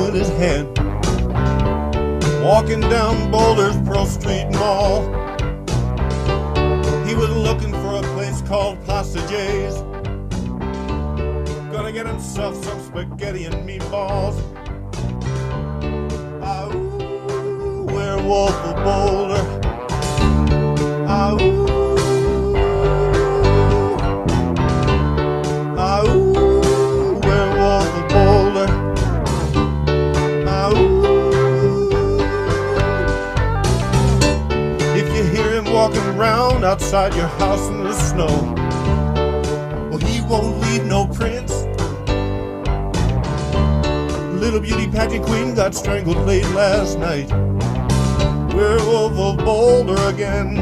in his hand. Walking down Boulder's Pearl Street Mall. He was looking for a place called Pasta J's. Gonna get himself some spaghetti and meatballs. Ah, ooh, werewolf of Boulder. Ah, ooh. Ah, ooh, werewolf of Boulder. Ah, ooh. If you hear him walking around outside your house in the snow, well, he won't leave no prints. Little beauty pageant queen got strangled late last night. Werewolf of Boulder again.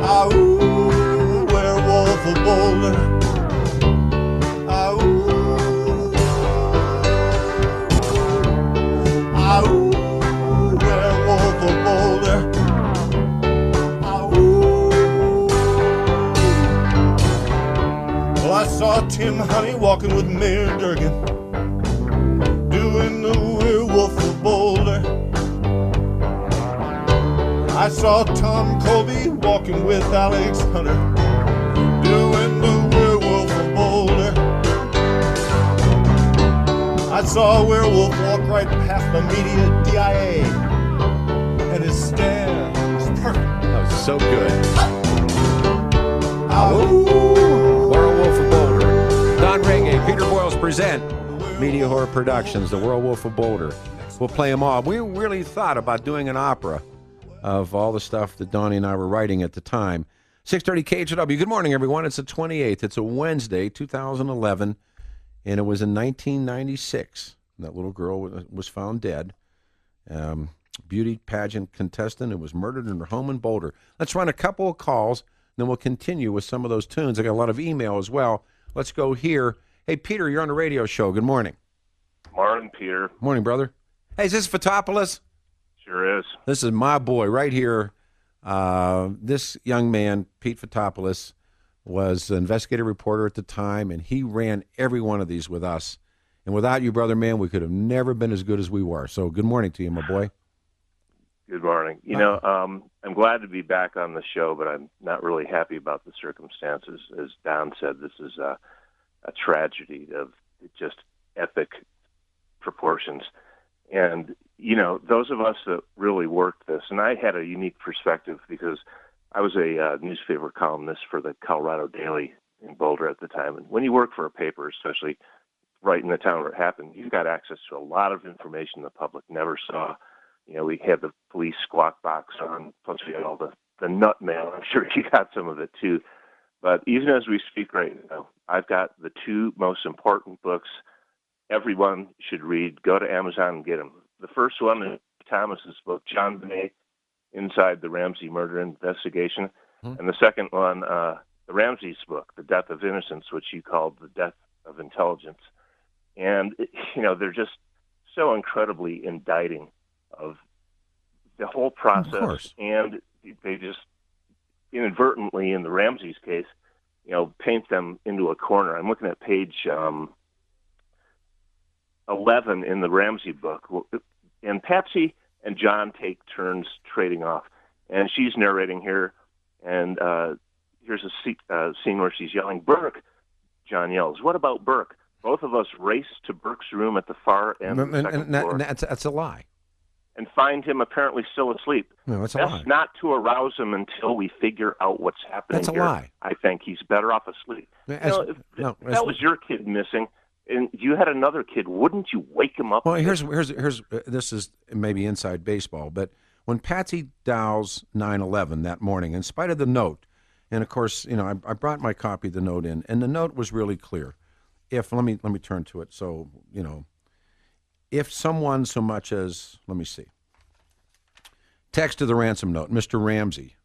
Ah, ooh, werewolf of Boulder. Ah, ooh. Ah, ooh, werewolf of Boulder. Ah, ooh. Well, I saw Tim Honey walking with Mayor Durgan, doing the werewolf of Boulder. I saw Tom Colby walking with Alex Hunter, doing the werewolf of Boulder. I saw a werewolf walk right past the media DIA, and his stare was perfect. That was so good. Ow. Werewolf of Boulder. Don Reggae, Peter Boyles present Media Horror Productions, The Werewolf of Boulder. We'll play them all. We really thought about doing an opera of all the stuff that Donnie and I were writing at the time. 6:30 KHW. Good morning, everyone. It's the 28th. It's a Wednesday, 2011, and it was in 1996. That little girl was found dead. Beauty pageant contestant who was murdered in her home in Boulder. Let's run a couple of calls, then we'll continue with some of those tunes. I got a lot of email as well. Let's go here. Hey, Peter, you're on the radio show. Good morning. Morning, Peter. Morning, brother. Hey, is this Fotopoulos? Sure is. This is my boy right here. This young man, Pete Fotopoulos, was an investigative reporter at the time, and he ran every one of these with us. And without you, brother, man, we could have never been as good as we were. So good morning to you, my boy. Good morning. You know, I'm glad to be back on the show, but I'm not really happy about the circumstances. As Don said, this is a tragedy of just epic proportions. And, you know, those of us that really worked this, and I had a unique perspective because I was a newspaper columnist for the Colorado Daily in Boulder at the time. And when you work for a paper, especially right in the town where it happened, you've got access to a lot of information the public never saw. You know, we had the police squawk box on, plus we had all the nut mail. I'm sure you got some of it too. But even as we speak right now, I've got the two most important books everyone should read. Go to Amazon and get them. The first one is Thomas's book, John Benet, Inside the Ramsey Murder Investigation. And the second one, the Ramsey's book, The Death of Innocence, which you called The Death of Intelligence. And, you know, they're just so incredibly indicting of the whole process. And they just inadvertently, in the Ramsey's case, you know, paint them into a corner. I'm looking at page 11 in the Ramsey book, and Patsy and John take turns trading off, and she's narrating here, and here's a scene where she's yelling, "Burke!" John yells, "What about Burke?" Both of us race to Burke's room at the far end of the second floor. That's a lie. And find him apparently still asleep. No, that's a Best lie. not to arouse him until we figure out what's happening. That's a here. lie. I think he's better off asleep. If that was your kid missing, and you had another kid, wouldn't you wake him up? Well, here's this is maybe inside baseball, but when Patsy dials 911 that morning, in spite of the note, and of course, you know, I brought my copy of the note in, and the note was really clear. If let me turn to it, so you know, if someone so much as, let me see, text to the ransom note, Mr. Ramsey,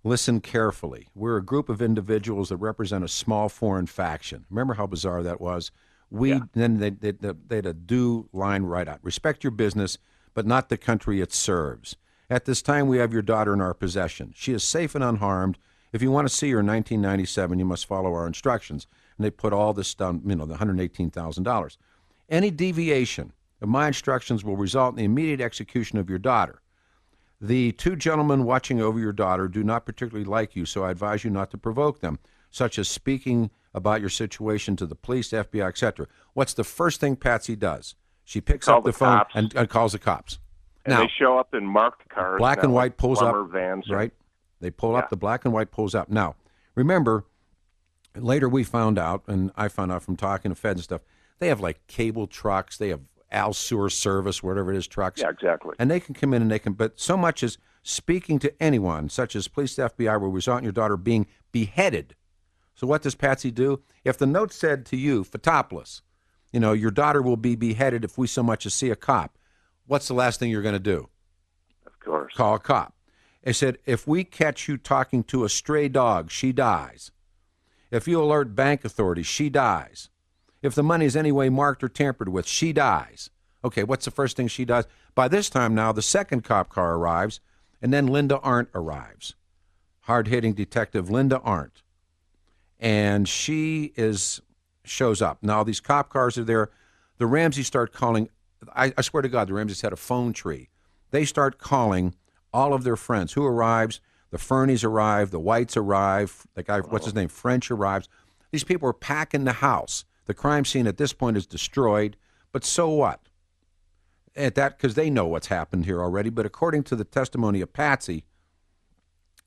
listen carefully. We're a group of individuals that represent a small foreign faction. Remember how bizarre that was? Then they'd a due line right out. Respect your business, but not the country it serves. At this time, we have your daughter in our possession. She is safe and unharmed. If you want to see her in 1997, you must follow our instructions. And they put all this down, you know, the $118,000. Any deviation of my instructions will result in the immediate execution of your daughter. The two gentlemen watching over your daughter do not particularly like you, so I advise you not to provoke them, such as speaking about your situation to the police, FBI, etc. What's the first thing Patsy does? She picks up the phone and calls the cops. And now, they show up in marked cars. Black and white pulls up. Vans right? They pull up. The black and white pulls up. Now, remember, later we found out, and I found out from talking to Fed and stuff, they have like cable trucks. They have Al Sewer Service, whatever it is, trucks. Yeah, exactly. And they can come in and they can, but so much as speaking to anyone, such as police, the FBI, will result in your daughter being beheaded. So what does Patsy do? If the note said to you, Fotopoulos, your daughter will be beheaded if we so much as see a cop, what's the last thing you're going to do? Of course. Call a cop. It said, if we catch you talking to a stray dog, she dies. If you alert bank authorities, she dies. If the money is any way marked or tampered with, she dies. Okay, what's the first thing she does? By this time now, the second cop car arrives, and then Linda Arndt arrives. Hard-hitting detective Linda Arndt. And she shows up. Now, these cop cars are there. The Ramseys start calling. I swear to God, the Ramseys had a phone tree. They start calling all of their friends. Who arrives? The Fernies arrive. The Whites arrive. The guy, what's his name? French arrives. These people are packing the house. The crime scene at this point is destroyed. But so what? At that, because they know what's happened here already. But according to the testimony of Patsy,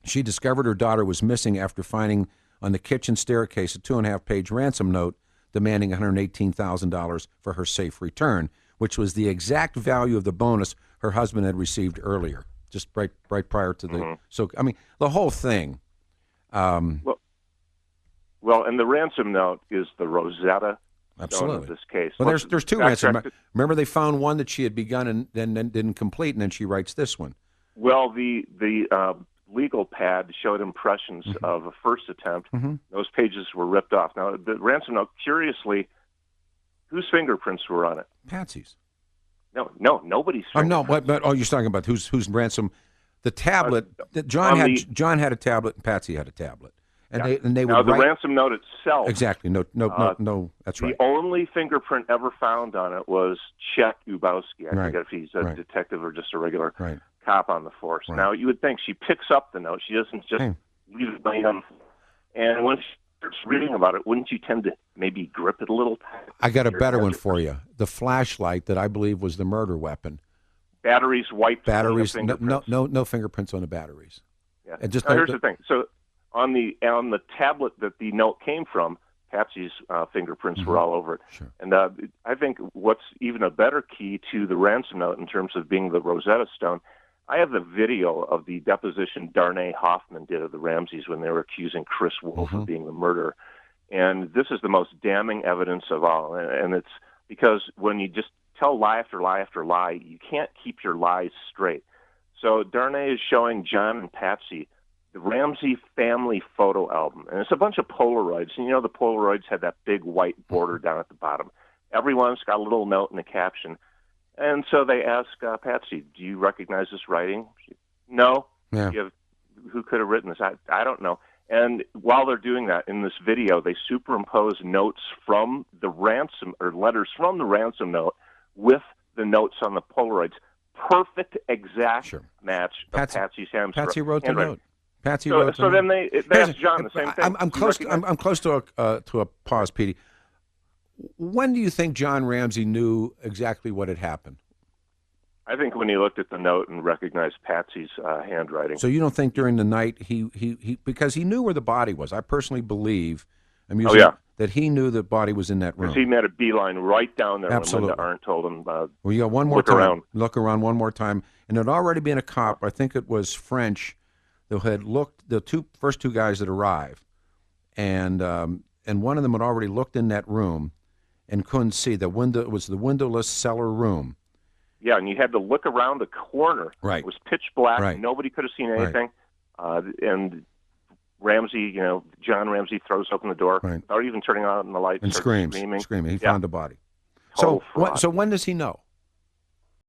she discovered her daughter was missing after finding on the kitchen staircase a 2.5-page ransom note demanding $118,000 for her safe return, which was the exact value of the bonus her husband had received earlier, just right prior to the. So I mean, the whole thing. Well, and the ransom note is the Rosetta Stone of this case. Well, there's two ransom. Remember, they found one that she had begun and then didn't complete, and then she writes this one. Well, the legal pad showed impressions of a first attempt. Those pages were ripped off. Now, the ransom note, curiously, whose fingerprints were on it? Patsy's. No, nobody's. Oh no, but you're talking about whose ransom? The tablet. John had a tablet, and Patsy had a tablet, and they would now the write, ransom note itself. Exactly. No. That's right. The only fingerprint ever found on it was Chet Ubowski. I forget if he's a detective or just a regular cop on the force. Right. Now, you would think she picks up the note. She doesn't just leave it laying on the floor. And when she starts reading about it, wouldn't you tend to maybe grip it a little? I got a better one for you. The flashlight that I believe was the murder weapon. Batteries wiped. Batteries. No fingerprints on the batteries. Yeah. And just here's the thing. So on the tablet that the note came from, Patsy's fingerprints were all over it. Sure. And I think what's even a better key to the ransom note in terms of being the Rosetta Stone, I have the video of the deposition Darnay Hoffman did of the Ramseys when they were accusing Chris Wolf of being the murderer. And this is the most damning evidence of all. And it's because when you just tell lie after lie after lie, you can't keep your lies straight. So Darnay is showing John and Patsy the Ramsey family photo album. And it's a bunch of Polaroids. And the Polaroids had that big white border down at the bottom. Everyone's got a little note in the caption. And so they ask Patsy, do you recognize this writing? No. Yeah. Who could have written this? I don't know. And while they're doing that, in this video, they superimpose notes from the ransom, or letters from the ransom note with the notes on the Polaroids. Perfect, exact match of Patsy's handwriting. Patsy wrote the note. Patsy wrote the so note. Then they asked John the same thing. I'm close to a pause, Petey. When do you think John Ramsey knew exactly what had happened? I think when he looked at the note and recognized Patsy's handwriting. So you don't think during the night he because he knew where the body was. I personally believe that he knew the body was in that room. Because he made a beeline right down there Absolutely. when Linda Arndt told him, well, you got one more time. Look around one more time. And it had already been a cop, I think it was French, that had looked, the first two guys that arrived, and one of them had already looked in that room and couldn't see. The window, it was the windowless cellar room. Yeah, and you had to look around the corner. Right. It was pitch black. Right. Nobody could have seen anything. And Ramsey, John Ramsey throws open the door, without even turning on the lights, and screaming. He found the body. So when does he know?